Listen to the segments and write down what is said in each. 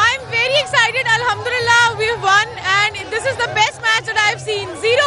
I'm very excited. Alhamdulillah, we've won and this is the best match that I've seen. 0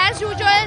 as usual,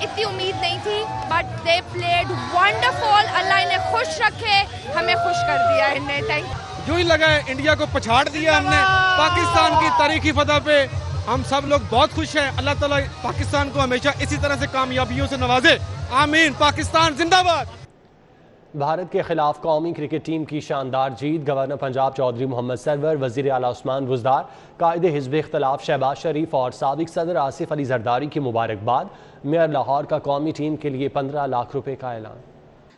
اتنی امید نہیں تھی, but they played wonderful. اللہ انہیں خوش رکھے, ہمیں خوش کر دیا انہیں. تھینک یوں ہی لگا ہے انڈیا کو پچھاڑ دیا ہم نے پاکستان کی تاریخی فتح پہ. ہم سب لوگ بہت خوش ہیں. اللہ تعالیٰ پاکستان کو ہمیشہ اسی طرح سے کامیابیوں سے نوازے. آمین. پاکستان زندہ باد. بھارت کے خلاف قومی کرکٹ ٹیم کی شاندار جیت. گورنر پنجاب چودھری محمد سرور, وزیر اعلیٰ عثمان بزدار, قائد حزب اختلاف شہباز شریف اور سابق صدر آصف علی زرداری کی مبارکباد. میئر لاہور کا قومی ٹیم کے لیے 15 لاکھ روپے کا اعلان.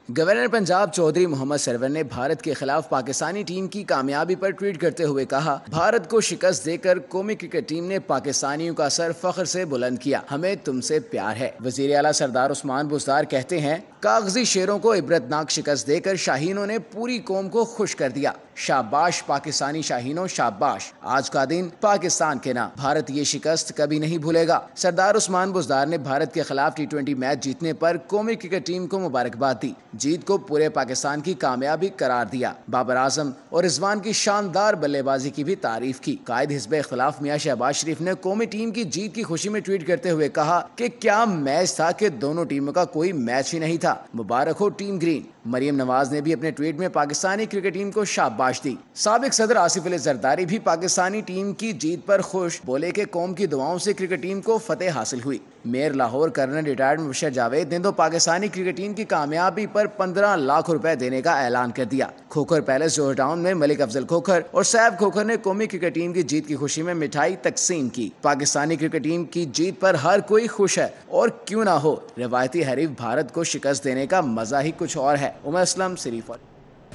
گورنر پنجاب چودھری محمد سرور نے بھارت کے خلاف پاکستانی ٹیم کی کامیابی پر ٹویٹ کرتے ہوئے کہا, بھارت کو شکست دے کر قومی کرکٹ ٹیم نے پاکستانیوں کا سر فخر سے بلند کیا. ہمیں تم سے پیار ہے. وزیر اعلیٰ سردار عثمان بزدار کہتے ہیں, کاغذی شیروں کو عبرتناک شکست دے کر شاہینوں نے پوری قوم کو خوش کر دیا. شاباش پاکستانی شاہینوں, شاباش. آج کا دن پاکستان کے نام. بھارت یہ شکست کبھی نہیں بھولے گا. سردار عثمان بزدار نے بھارت کے خلاف T20 میچ جیتنے پر قومی کرکٹ ٹیم کو مبارکباد دی. جیت کو پورے پاکستان کی کامیابی قرار دیا. بابر اعظم اور رضوان کی شاندار بلے بازی کی بھی تعریف کی. قائد حزب اختلاف میاں شہباز شریف نے قومی ٹیم کی جیت کی خوشی میں ٹویٹ کرتے ہوئے کہا کہ کیا میچ تھا کہ دونوں ٹیموں کا کوئی میچ ہی نہیں تھا. مبارک ہو ٹیم گرین. مریم نواز نے بھی اپنے ٹویٹ میں پاکستانی کرکٹ ٹیم کو شاباش دی. سابق صدر آصف علی زرداری بھی پاکستانی ٹیم کی جیت پر خوش. بولے کہ قوم کی دعاؤں سے کرکٹ ٹیم کو فتح حاصل ہوئی. Mayor Lahore colonel retired Mubashir Javed نے تو پاکستانی کرکٹ ٹیم کی کامیابی پر 15 لاکھ روپے دینے کا اعلان کر دیا. کھوکھر پیلس جوہر ٹاؤن میں ملک افضل کھوکھر اور سیف کھوکھر نے قومی کرکٹ ٹیم کی جیت کی خوشی میں مٹھائی تقسیم کی. پاکستانی کرکٹ ٹیم کی جیت پر ہر کوئی خوش ہے, اور کیوں نہ ہو. روایتی حریف بھارت کو شکست دینے کا مزہ ہی کچھ اور ہے. عمر اسلم, سریف.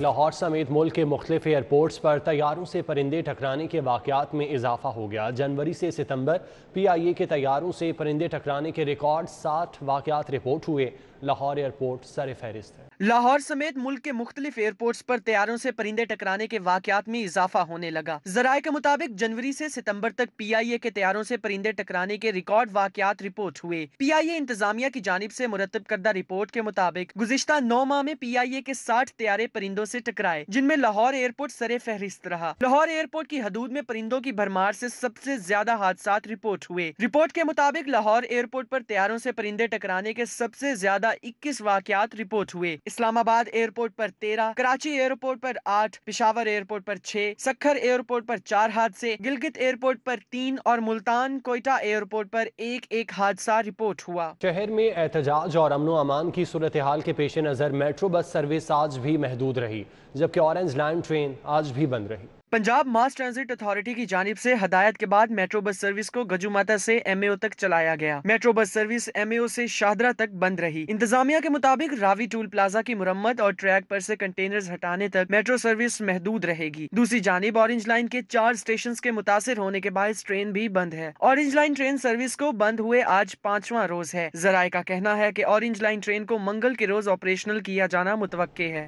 لاہور سمیت ملک کے مختلف ایئرپورٹس پر طیاروں سے پرندے ٹکرانے کے واقعات میں اضافہ ہو گیا. جنوری سے ستمبر PIA کے طیاروں سے پرندے ٹکرانے کے ریکارڈ 60 واقعات رپورٹ ہوئے. لاہور ایئرپورٹ سر فہرست ہے. لاہور سمیت ملک کے مختلف ایئرپورٹس پر طیاروں سے پرندے ٹکرانے کے واقعات میں اضافہ ہونے لگا. ذرائع کے مطابق جنوری سے ستمبر تک PIA کے طیاروں سے پرندے ٹکرانے کے ریکارڈ واقعات رپورٹ ہوئے. PIA انتظامیہ کی جانب سے مرتب کردہ رپورٹ کے مطابق گزشتہ 9 ماہ میں PIA کے 60 طیارے پرندوں سے ٹکرائے, جن میں لاہور ایئرپورٹ سر فہرست رہا. لاہور ایئرپورٹ کی حدود میں پرندوں کی بھرمار سے سب سے زیادہ حادثات رپورٹ ہوئے. رپورٹ کے مطابق لاہور ایئرپورٹ پر طیاروں سے پرندے ٹکرانے کے سب سے زیادہ 21 واقعات رپورٹ ہوئے. اسلام آباد ایئرپورٹ پر 13, کراچی ایئرپورٹ پر 8, پشاور ایئرپورٹ پر 6, سکھر ایئرپورٹ پر 4 حادثے, گلگت ایئرپورٹ پر 3 اور ملتان کوئٹہ ایئرپورٹ پر ایک حادثہ رپورٹ ہوا. شہر میں احتجاج اور امن و امان کی صورتحال کے پیش نظر میٹرو بس سروس آج بھی محدود رہی, جبکہ اورنج لائن ٹرین آج بھی بند رہی. پنجاب ماس ٹرانزٹ اتھارٹی کی جانب سے ہدایت کے بعد میٹرو بس سروس کو گجو ماتا سے MAO تک چلایا گیا. میٹرو بس سروس MAO سے شاہدرہ تک بند رہی. انتظامیہ کے مطابق راوی ٹول پلازا کی مرمت اور ٹریک پر سے کنٹینرز ہٹانے تک میٹرو سروس محدود رہے گی. دوسری جانب اورنج لائن کے 4 اسٹیشنز کے متاثر ہونے کے باعث ٹرین بھی بند ہے. اورنج لائن ٹرین سروس کو بند ہوئے آج 5واں روز ہے. ذرائع کا کہنا ہے کہ اورنج لائن ٹرین کو منگل کے روز آپریشنل کیا جانا متوقع ہے.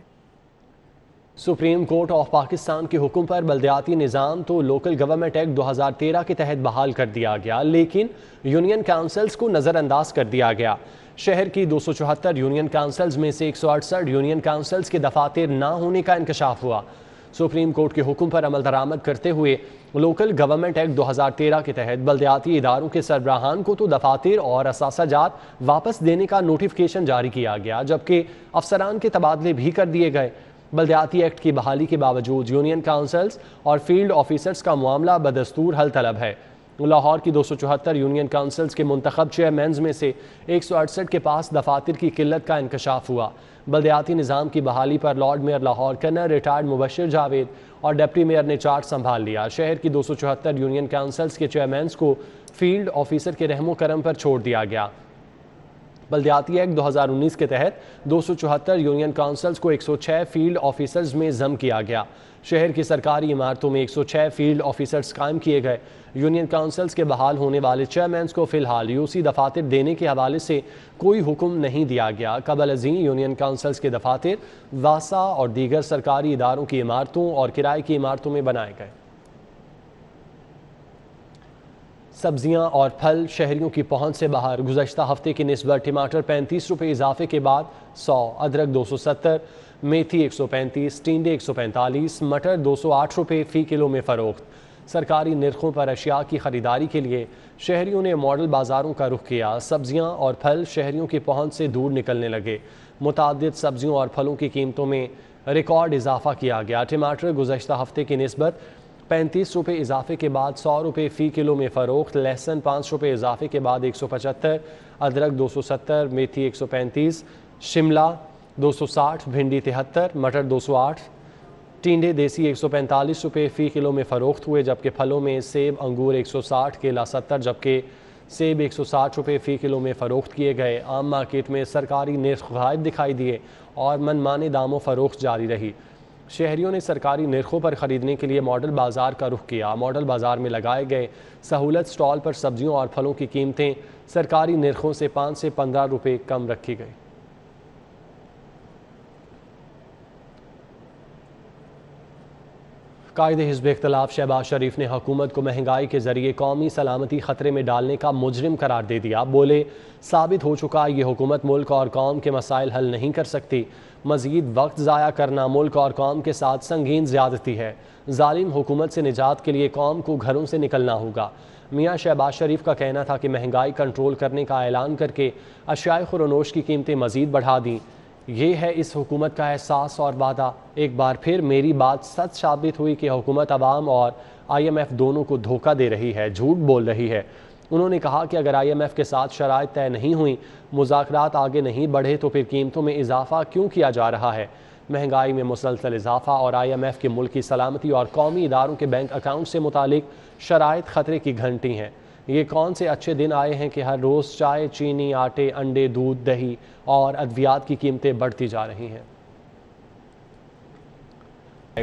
سپریم کورٹ آف پاکستان کے حکم پر بلدیاتی نظام تو لوکل گورنمنٹ ایکٹ 2013 کے تحت بحال کر دیا گیا, لیکن یونین کاؤنسلز کو نظر انداز کر دیا گیا. شہر کی 274 یونین کاؤنسلز میں سے 168 یونین کاؤنسلز کے دفاتر نہ ہونے کا انکشاف ہوا. سپریم کورٹ کے حکم پر عمل درآمد کرتے ہوئے لوکل گورنمنٹ ایکٹ 2013 کے تحت بلدیاتی اداروں کے سربراہان کو تو دفاتر اور اثاثہ جات واپس دینے کا نوٹیفیکیشن جاری کیا گیا, جبکہ افسران کے تبادلے بھی کر دیے گئے. بلدیاتی ایکٹ کی بحالی کے باوجود یونین کاؤنسلز اور فیلڈ آفیسرز کا معاملہ بدستور حل طلب ہے. لاہور کی 274 یونین کاؤنسلز کے منتخب چیئرمینز میں سے 168 کے پاس دفاتر کی قلت کا انکشاف ہوا. بلدیاتی نظام کی بحالی پر lord mayor Lahore colonel retired Mubashir Javed اور ڈپٹی میئر نے چارج سنبھال لیا. شہر کی 274 یونین کاؤنسلز کے چیئرمینز کو فیلڈ آفیسر کے رحم و کرم پر چھوڑ دیا گیا. بلدیاتی ایکٹ 2019 کے تحت 274 یونین کاؤنسلز کو 106 فیلڈ آفیسرز میں ضم کیا گیا. شہر کی سرکاری عمارتوں میں 106 فیلڈ آفیسرز قائم کیے گئے. یونین کاؤنسلز کے بحال ہونے والے چیئرمینز کو فی الحال UC دفاتر دینے کے حوالے سے کوئی حکم نہیں دیا گیا. قبل ازیں یونین کاؤنسلز کے دفاتر واسا اور دیگر سرکاری اداروں کی عمارتوں اور کرائے کی عمارتوں میں بنائے گئے. سبزیاں اور پھل شہریوں کی پہنچ سے باہر. گزشتہ ہفتے کی نسبت ٹماٹر 35 روپے اضافے کے بعد 100, ادرک 270, میتھی 135, ٹینڈے 145, مٹر 208 روپے فی کلو میں فروخت. سرکاری نرخوں پر اشیاء کی خریداری کے لیے شہریوں نے ماڈل بازاروں کا رخ کیا۔ سبزیاں اور پھل شہریوں کی پہنچ سے دور نکلنے لگے۔ متعدد سبزیوں اور پھلوں کی قیمتوں میں ریکارڈ اضافہ کیا گیا۔ ٹماٹر گزشتہ ہفتے کی نسبت 35 روپے اضافے کے بعد 100 روپے فی کلو میں فروخت۔ لہسن 5 روپے اضافے کے بعد 175، ادرک 270، میتھی 135، شملہ 260، بھنڈی 73، مٹر 208، ٹینڈے دیسی 145 روپے فی کلو میں فروخت ہوئے، جبکہ پھلوں میں سیب انگور 160، کیلا 70، جبکہ سیب 160 روپے فی کلو میں فروخت کیے گئے۔ عام مارکیٹ میں سرکاری نرخ غائب دکھائی دیے اور من مانے داموں فروخت جاری رہی۔ شہریوں نے سرکاری نرخوں پر خریدنے کے لیے ماڈل بازار کا رخ کیا۔ ماڈل بازار میں لگائے گئے سہولت سٹال پر سبزیوں اور پھلوں کی قیمتیں سرکاری نرخوں سے 5 سے 15 روپے کم رکھی گئی۔ قائد حزب اختلاف شہباز شریف نے حکومت کو مہنگائی کے ذریعے قومی سلامتی خطرے میں ڈالنے کا مجرم قرار دے دیا۔ بولے، ثابت ہو چکا یہ حکومت ملک اور قوم کے مسائل حل نہیں کر سکتی۔ مزید وقت ضائع کرنا ملک اور قوم کے ساتھ سنگین زیادتی ہے۔ ظالم حکومت سے نجات کے لیے قوم کو گھروں سے نکلنا ہوگا۔ میاں شہباز شریف کا کہنا تھا کہ مہنگائی کنٹرول کرنے کا اعلان کر کے اشیاء خورنوش کی قیمتیں مزید بڑھا دیں۔ یہ ہے اس حکومت کا احساس اور وعدہ۔ ایک بار پھر میری بات سچ ثابت ہوئی کہ حکومت عوام اور IMF دونوں کو دھوکہ دے رہی ہے، جھوٹ بول رہی ہے۔ انہوں نے کہا کہ اگر IMF کے ساتھ شرائط طے نہیں ہوئیں، مذاکرات آگے نہیں بڑھے تو پھر قیمتوں میں اضافہ کیوں کیا جا رہا ہے؟ مہنگائی میں مسلسل اضافہ اور IMF کے ملکی سلامتی اور قومی اداروں کے بینک اکاؤنٹ سے متعلق شرائط خطرے کی گھنٹی ہیں۔ یہ کون سے اچھے دن آئے ہیں کہ ہر روز چائے، چینی، آٹے، انڈے، دودھ، دہی اور ادویات کی قیمتیں بڑھتی جا رہی ہیں۔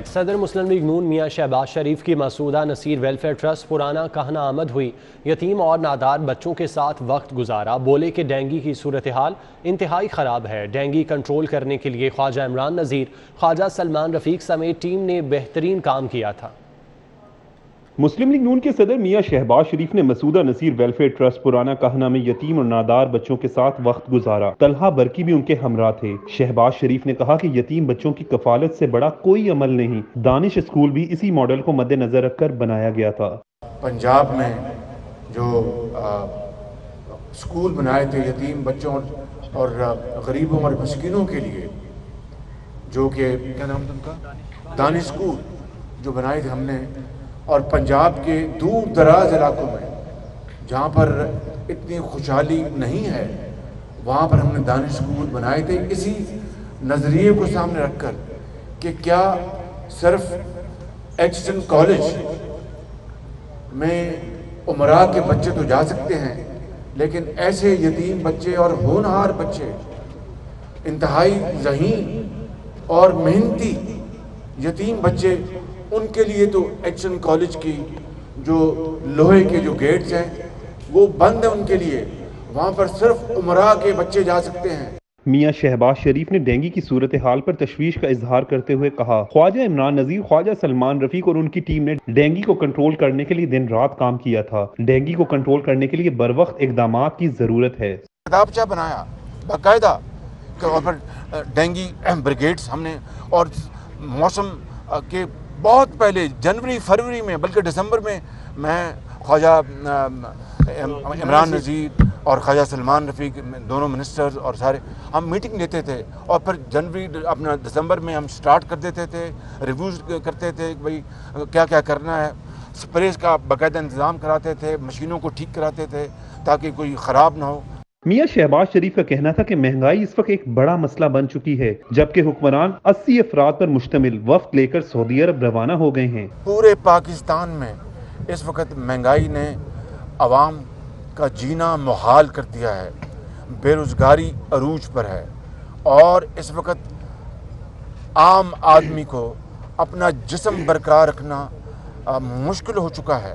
صدر مسلم لیگ نون میاں شہباز شریف کی مسعودہ نصیر ویلفیئر ٹرسٹ پرانا کہنا آمد ہوئی۔ یتیم اور نادار بچوں کے ساتھ وقت گزارا۔ بولے کہ ڈینگی کی صورتحال انتہائی خراب ہے۔ ڈینگی کنٹرول کرنے کے لیے خواجہ عمران نذیر، خواجہ سلمان رفیق سمیت ٹیم نے بہترین کام کیا تھا۔ مسلم لیگ نون کے صدر میاں شہباز شریف نے مسعودہ نصیر ویلفیئر ٹرسٹ پرانا کہنا میں یتیم اور نادار بچوں کے ساتھ وقت گزارا۔ طلحہ برکی بھی ان کے ہمراہ تھے۔ شہباز شریف نے کہا کہ یتیم بچوں کی کفالت سے بڑا کوئی عمل نہیں۔ دانش اسکول بھی اسی ماڈل کو مد نظر رکھ کر بنایا گیا تھا۔ پنجاب میں جو اسکول بنائے تھے یتیم بچوں اور غریبوں اور مسکینوں کے لیے، جو کہ کیا نام تھا ان کا، دانش اسکول جو بنائے تھے ہم نے، اور پنجاب کے دور دراز علاقوں میں جہاں پر اتنی خوشحالی نہیں ہے، وہاں پر ہم نے دانش اسکول بنائے تھے اسی نظریے کو سامنے رکھ کر کہ کیا صرف ایچسٹن کالج میں امراء کے بچے تو جا سکتے ہیں، لیکن ایسے یتیم بچے اور ہونہار بچے، انتہائی ذہین اور محنتی یتیم بچے، ان کے لیے تو ایچسٹن کالج کی جو لوہے کے جو گیٹس ہیں وہ بند ہیں ان کے لیے، وہاں پر صرف امراء کے بچے جا سکتے ہیں۔ میاں شہباز شریف نے ڈینگی کی صورتحال پر تشویش کا اظہار کرتے ہوئے کہا، خواجہ عمران نذیر، خواجہ سلمان رفیق اور ان کی ٹیم نے ڈینگی کو کنٹرول کرنے کے لیے دن رات کام کیا تھا۔ ڈینگی کو کنٹرول کرنے کے لیے بروقت اقدامات کی ضرورت ہے۔ کتابچہ بنایا باقاعدہ، اور پھر ڈینگی بریگیڈز ہم نے، اور موسم کے بہت پہلے جنوری فروری میں بلکہ دسمبر میں خواجہ عمران نذیر اور خواجہ سلمان رفیق دونوں منسٹرز اور سارے ہم میٹنگ لیتے تھے، اور پھر جنوری اپنا دسمبر میں ہم سٹارٹ کر دیتے تھے، ریویوز کرتے تھے کہ بھئی کیا کیا کرنا ہے، سپریز کا باقاعدہ انتظام کراتے تھے، مشینوں کو ٹھیک کراتے تھے تاکہ کوئی خراب نہ ہو۔ میاں شہباز شریف کا کہنا تھا کہ مہنگائی اس وقت ایک بڑا مسئلہ بن چکی ہے، جبکہ حکمران 80 افراد پر مشتمل وفد لے کر سعودی عرب روانہ ہو گئے ہیں۔ پورے پاکستان میں اس وقت مہنگائی نے عوام کا جینا محال کر دیا ہے، بے روزگاری عروج پر ہے، اور اس وقت عام آدمی کو اپنا جسم برقرار رکھنا مشکل ہو چکا ہے۔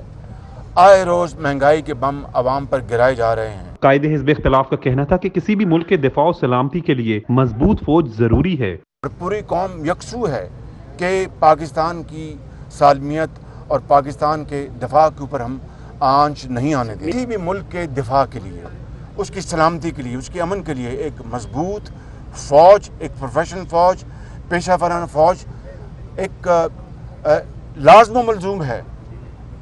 آئے روز مہنگائی کے بم عوام پر گرائے جا رہے ہیں۔ قائد حزب اختلاف کا کہنا تھا کہ کسی بھی ملک کے دفاع و سلامتی کے لیے مضبوط فوج ضروری ہے۔ پوری قوم یکسو ہے کہ پاکستان کی سالمیت اور پاکستان کے دفاع کے اوپر ہم آنچ نہیں آنے دیں۔ کسی بھی ملک کے دفاع کے لیے، اس کی سلامتی کے لیے، اس کے امن کے لیے ایک مضبوط فوج، ایک پروفیشنل فوج، پیشہ ورانہ فوج ایک لازم و ملزوم ہے۔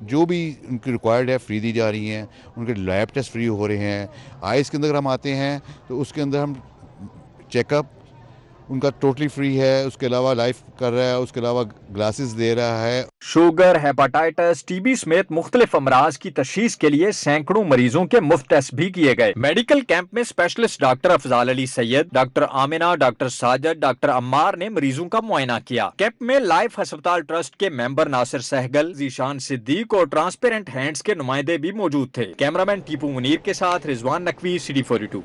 جو بھی ان کی ریکوائرڈ ہے فری دی جا رہی ہیں. ان کے لیب ٹیسٹ فری ہو رہے ہیں. آئز کے اندر ہم آتے ہیں تو اس کے اندر ہم چیک اپ ان کا ٹوٹلی فری ہے. اس کے علاوہ لائف کر رہا ہے, اس کے علاوہ گلاسز دے رہا ہے. شوگر، ہیپاٹائٹس، ٹی بی سمیت مختلف امراض کی تشخیص کے لیے سینکڑوں مریضوں کے مفت ٹیسٹ بھی کیے گئے. میڈیکل کیمپ میں specialist doctor Afzal Ali Syed, doctor Amna, doctor Sajid, doctor Ammar نے مریضوں کا معائنہ کیا. کیمپ میں لائف ہسپتال ٹرسٹ کے ممبر ناصر سہگل، ذیشان صدیق اور ٹرانسپیرنٹ ہینڈز کے نمائندے بھی موجود تھے. کیمرامین ٹیپو منیر کے ساتھ رضوان نقوی، CD 42.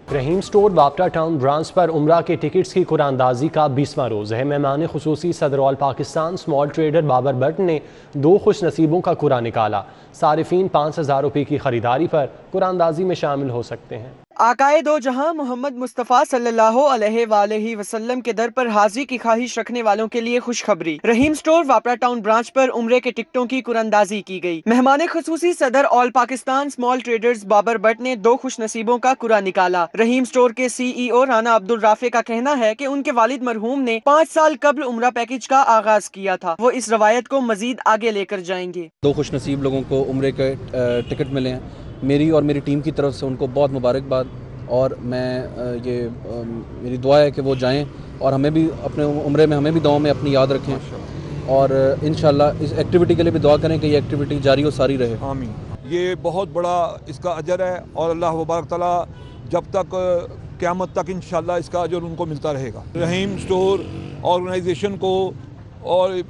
رحیم سٹور باپٹا ٹاؤن برانچ پر عمرہ کے ٹکٹس کی قرآن اندازی کا 20واں روز ہے. مہمان خصوصی صدر all Pakistan small trader Babar Butt نے 2 خوش نصیبوں کا قرآن نکالا. صارفین 5000 روپے کی خریداری پر قرآن اندازی میں شامل ہو سکتے ہیں. آقائے دو جہاں محمد مصطفیٰ صلی اللہ علیہ وآلہ وسلم کے در پر حاضری کی خواہش رکھنے والوں کے لیے خوشخبری. رحیم سٹور واپڑا ٹاؤن برانچ پر عمرے کے ٹکٹوں کی قرآن اندازی کی گئی. مہمان خصوصی صدر all Pakistan small traders Babar Butt نے 2 خوش نصیبوں کا قرآن نکالا. رحیم سٹور کے CEO رانا عبدالرافع کا کہنا ہے کہ ان کے والد مرحوم نے 5 سال قبل عمرہ پیکج کا آغاز کیا تھا. وہ اس روایت کو مزید آگے لے کر جائیں گے. 2 خوش نصیب لوگوں کو عمرے کے ٹکٹ ملے ہیں. میری اور میری ٹیم کی طرف سے ان کو بہت مبارکباد, اور میں میری دعا ہے کہ وہ جائیں اور ہمیں بھی اپنے عمرے میں ہمیں بھی دعاؤں میں اپنی یاد رکھیں, اور انشاءاللہ اس ایکٹیویٹی کے لیے بھی دعا کریں کہ یہ ایکٹیویٹی جاری و ساری رہے. آمین. یہ بہت بڑا اس کا اجر ہے, اور اللہ تبارک تعالیٰ جب تک قیامت تک انشاءاللہ اس کا اجر ان کو ملتا رہے گا. رحیم سٹور آرگنائزیشن کو اور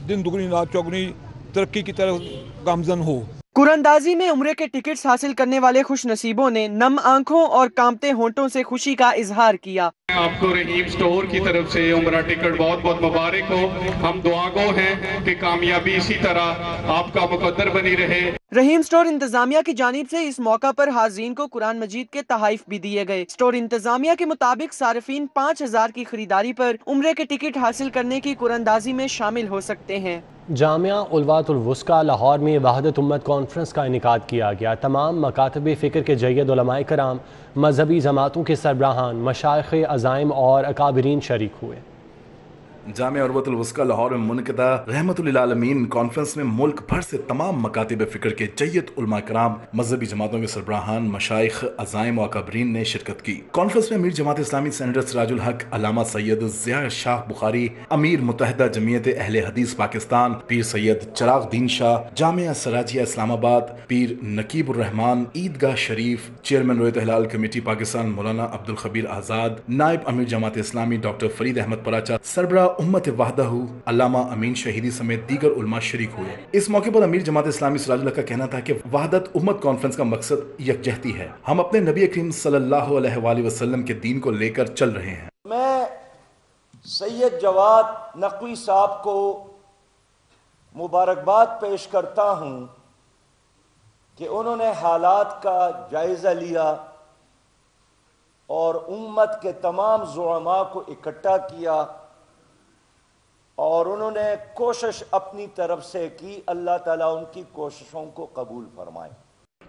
دن دگنی رات چوگنی ترقی کی طرف گامزن ہو. قرآن اندازی میں عمرے کے ٹکٹس حاصل کرنے والے خوش نصیبوں نے نم آنکھوں اور کانپتے ہونٹوں سے خوشی کا اظہار کیا. آپ کو رحیم سٹور کی طرف سے عمرہ ٹکٹ بہت بہت مبارک ہو. ہم دعا گو ہیں کہ کامیابی اسی طرح آپ کا مقدر بنی رہے. رحیم سٹور انتظامیہ کی جانب سے اس موقع پر حاضرین کو قرآن مجید کے تحائف بھی دیے گئے. سٹور انتظامیہ کے مطابق صارفین 5000 کی خریداری پر عمرے کے ٹکٹ حاصل کرنے کی قرآن اندازی میں شامل ہو سکتے ہیں. جامعہ علوات الوسقی لاہور میں وحدت امت کانفرنس کا انعقاد کیا گیا. تمام مکاتب فکر کے جید علماء کرام، مذہبی جماعتوں کے سربراہان، مشائخ عزائم اور اکابرین شریک ہوئے. جامعہ عروۃ الوسقی لاہور میں منعقدہ رحمت للعالمین کانفرنس میں ملک بھر سے تمام مکاتب فکر کے جید علماء کرام، مذہبی جماعتوں کے سربراہان، مشائخ عزائم و اکابرین نے شرکت کی. کانفرنس میں امیر جماعت اسلامی سینیٹر سراج الحق علامہ سید ضیاء شاہ بخاری، امیر متحدہ جمعیت اہل حدیث پاکستان پیر سید چراغ دین شاہ، جامعہ سراجیہ اسلام آباد پیر نقیب الرحمان، عیدگاہ شریف، چیئرمین رویت ہلال کمیٹی پاکستان مولانا عبدالخبیر آزاد، نائب امیر جماعت اسلامی ڈاکٹر فرید احمد پراچا، سربراہ امت وحدہ علامہ امین شہیدی سمیت دیگر علماء شریک ہوئے. اس موقع پر امیر جماعت اسلامی سراج اللہ کا کہنا تھا کہ وحدت امت کانفرنس کا مقصد یکجہتی ہے. ہم اپنے نبی کریم صلی اللہ علیہ وآلہ وسلم کے دین کو لے کر چل رہے ہیں. میں سید جواد نقوی صاحب کو مبارکباد پیش کرتا ہوں کہ انہوں نے حالات کا جائزہ لیا اور امت کے تمام زعماء کو اکٹھا کیا, اور انہوں نے کوشش اپنی طرف سے کی. اللہ تعالیٰ ان کی کوششوں کو قبول فرمائے.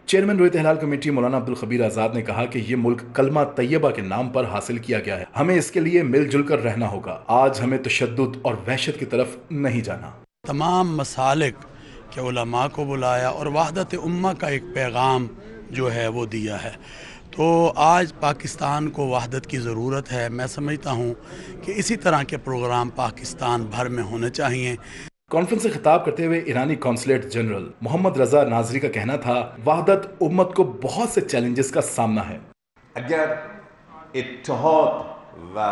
چیئرمین رویت ہلال کمیٹی مولانا عبدالخبیر آزاد نے کہا کہ یہ ملک کلمہ طیبہ کے نام پر حاصل کیا گیا ہے. ہمیں اس کے لیے مل جل کر رہنا ہوگا. آج ہمیں تشدد اور وحشت کی طرف نہیں جانا. تمام مسالک کے علماء کو بلایا اور وحدت امہ کا ایک پیغام جو ہے وہ دیا ہے. تو آج پاکستان کو وحدت کی ضرورت ہے. میں سمجھتا ہوں کہ اسی طرح کے پروگرام پاکستان بھر میں ہونے چاہیے. کانفرنس سے خطاب کرتے ہوئے ایرانی کونسلیٹ جنرل محمد رضا ناظری کا کہنا تھا وحدت امت کو بہت سے چیلنجز کا سامنا ہے. اگر اتحاد و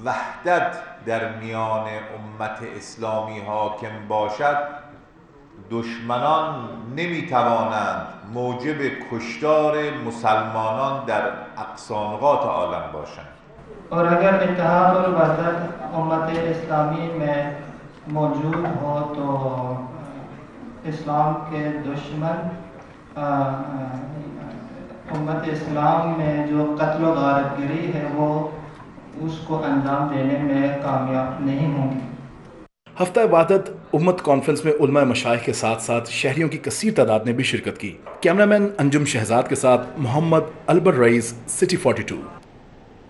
وحدت در میان امت اسلامی حاکم باشد، دشمنان نمیتوانند موجب کشتار مسلمانان در اقصانقات عالم باشند. اور اگر اتحاد اور وحدت امت اسلامی میں موجود ہو تو اسلام کے دشمن امت اسلام میں جو قتل و غارت گری ہے وہ اس کو انجام دینے میں کامیاب نہیں ہوں گی. ہفتہ وحدت امت کانفرنس میں علماء مشائخ کے ساتھ ساتھ شہریوں کی کثیر تعداد نے بھی شرکت کی. کیمرامین انجم شہزاد کے ساتھ محمد البر رئیس، سٹی 42.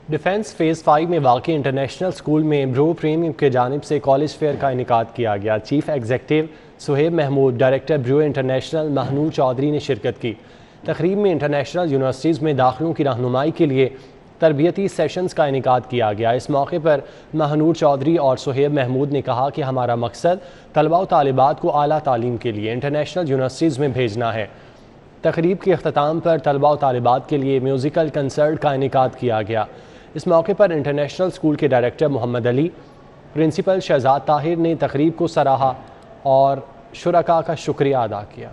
ڈیفنس فیز 5 میں واقع انٹرنیشنل اسکول میں برو پریمیئم کی جانب سے کالج فیئر کا انعقاد کیا گیا۔ Chief executive Suhaib Mahmood, director برو انٹرنیشنل مہنور چودھری نے شرکت کی۔ تقریب میں انٹرنیشنل یونیورسٹیز میں داخلوں کی رہنمائی کے لیے تربیتی سیشنز کا انعقاد کیا گیا۔ اس موقع پر مہنور چودھری اور سہیب محمود نے کہا کہ ہمارا مقصد طلباء و طالبات کو اعلیٰ تعلیم کے لیے انٹرنیشنل یونیورسٹیز میں بھیجنا ہے۔ تقریب کے اختتام پر طلباء و طالبات کے لیے میوزیکل کنسرٹ کا انعقاد کیا گیا۔ اس موقع پر انٹرنیشنل اسکول کے ڈائریکٹر محمد علی، پرنسپل شہزاد طاہر نے تقریب کو سراہا اور شرکاء کا شکریہ ادا کیا۔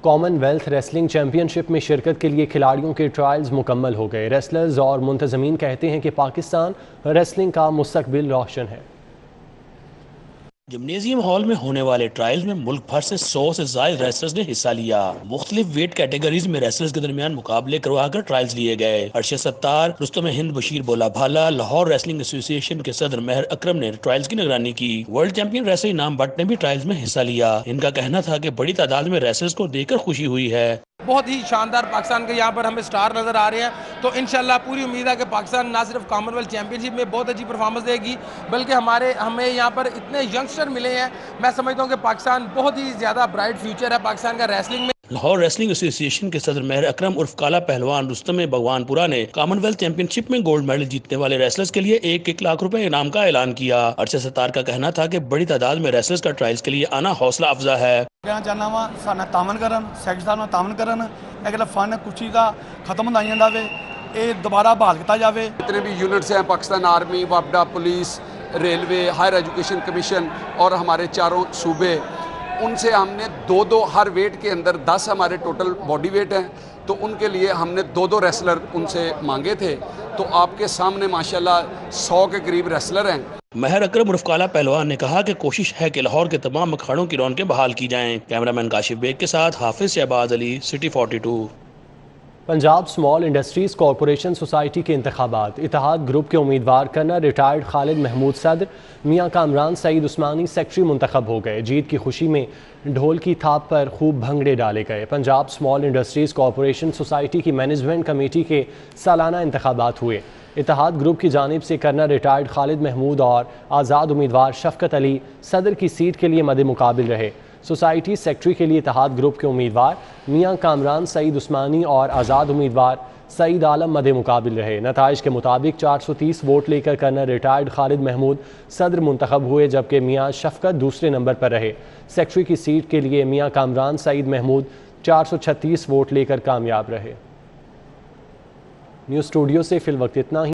کامن ویلتھ ریسلنگ چیمپئن شپ میں شرکت کے لیے کھلاڑیوں کے ٹرائلز مکمل ہو گئے۔ ریسلرز اور منتظمین کہتے ہیں کہ پاکستان ریسلنگ کا مستقبل روشن ہے۔ جمنیزیم ہال میں ہونے والے ٹرائلز میں ملک بھر سے 100 سے زائد ریسلرز نے حصہ لیا۔ مختلف ویٹ کیٹیگریز میں ریسلرز کے درمیان مقابلے کروا کر ٹرائلز لیے گئے۔ ارشد ستار، رستم ہند بشیر بولا بھالا، لاہور ریسلنگ ایسوسی ایشن کے صدر مہر اکرم نے ٹرائلز کی نگرانی کی۔ ورلڈ چیمپئن ریسلر انعام بٹ نے بھی ٹرائلز میں حصہ لیا۔ ان کا کہنا تھا کہ بڑی تعداد میں ریسلرز کو دیکھ کر خوشی ہوئی ہے۔ بہت ہی شاندار پاکستان کے یہاں پر ہمیں سٹار نظر آ رہے ہیں، تو انشاءاللہ پوری امید ہے کہ پاکستان نہ صرف کامن ویلتھ چیمپئن شپ میں بہت اچھی پرفارمنس دے گی، بلکہ ہمیں یہاں پر اتنے ینگسٹر ملے ہیں۔ میں سمجھتا ہوں کہ پاکستان بہت ہی زیادہ برائٹ فیوچر ہے پاکستان کا ریسلنگ میں۔ لاہور ریسلنگ ایسوسی ایشن کے صدر مہر اکرم عرف کالا پہلوان رستم بھگوان پورا نے کامن ویلتھ چیمپئن شپ میں گولڈ میڈل جیتنے والے ریسلرز کے لیے 1 لاکھ روپے انعام کا اعلان کیا۔ ارشد ستار کا کہنا تھا کہ بڑی تعداد میں ریسلرز کا ٹرائلز کے لیے آنا حوصلہ افزا ہے۔ کہنا چاہنا وا سانا تعاون کرن، سیکٹری صاحب نال تعاون کرن، اگلا فن کچھ کا ختم ہوتا جاتا ہے، یہ دوبارہ بحال کیا جائے۔ جتنے بھی یونٹس ہیں پاکستان آرمی، وابڈا، police, railway, higher education commission اور ہمارے چاروں صوبے، ان سے ہم نے 2 ہر ویٹ کے اندر 10 ہمارے ٹوٹل باڈی ویٹ ہیں، تو ان کے لیے ہم نے 2 ریسلر ان سے مانگے تھے، تو آپ کے سامنے ماشاءاللہ 100 کے قریب ریسلر ہیں۔ مہر اکرم عرف کالا پہلوان نے کہا کہ کوشش ہے کہ لاہور کے تمام اکھاڑوں کی رونقیں بحال کی جائیں۔ کیمرامین کاشف بیگ کے ساتھ Hafiz Shahbaz Ali, city 42۔ Punjab small industries corporation society کے انتخابات، اتحاد گروپ کے امیدوار کرنا ریٹائرڈ خالد محمود صدر، میاں کامران سعید عثمانی سیکٹری منتخب ہو گئے۔ جیت کی خوشی میں ڈھول کی تھاپ پر خوب بھنگڑے ڈالے گئے۔ Punjab small industries corporation society کی مینجمنٹ کمیٹی کے سالانہ انتخابات ہوئے۔ اتحاد گروپ کی جانب سے کرنا ریٹائرڈ خالد محمود اور آزاد امیدوار شفقت علی صدر کی سیٹ کے لیے مد مقابل رہے۔ سوسائٹی سیکٹری کے لیے اتحاد گروپ کے امیدوار میاں کامران سعید عثمانی اور آزاد امیدوار سعید عالم مد مقابل رہے۔ نتائج کے مطابق 430 ووٹ لے کر کرنا ریٹائرڈ خالد محمود صدر منتخب ہوئے، جبکہ میاں شفقت دوسرے نمبر پر رہے۔ سیکٹری کی سیٹ کے لیے میاں کامران سعید محمود 436 ووٹ لے کر کامیاب رہے۔ نیوز اسٹوڈیو سے فی الوقت اتنا ہی۔